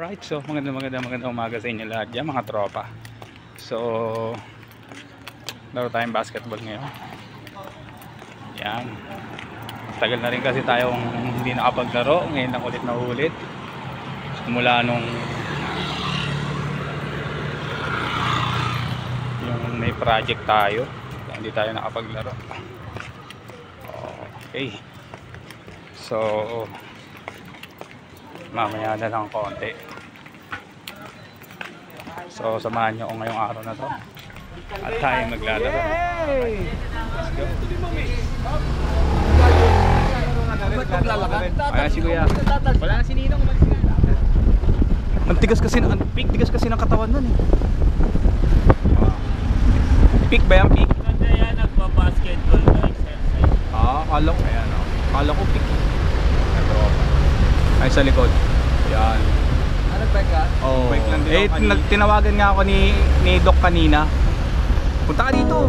Alright, so magandang umaga sa inyo lahat dyan mga tropa. So, laro tayong basketball ngayon. Yan. Tagal na rin kasi tayong hindi nakapaglaro. Ngayon lang ulit na ulit. Simula nung yung may project tayo, hindi tayo nakapaglaro. Okay. So, mamaya na lang konti. So samahan nyo ako ngayong araw na to at tayo maglalaro. Let's go. Ayan si Kuya. Wala na si Ninong. Ang tigas kasi ng katawan nun eh. Peak ba yan? Peak? Kaya nagpa-basketball na exercise. Kala ko. Ayan o. Kala ko peak. Ay sa likod. Yan. Nag-bike ka? Oh. Tinawagan nga ako ni Doc kanina. Punta ka dito.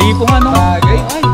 Paipo nga nung... Bagay. Ay,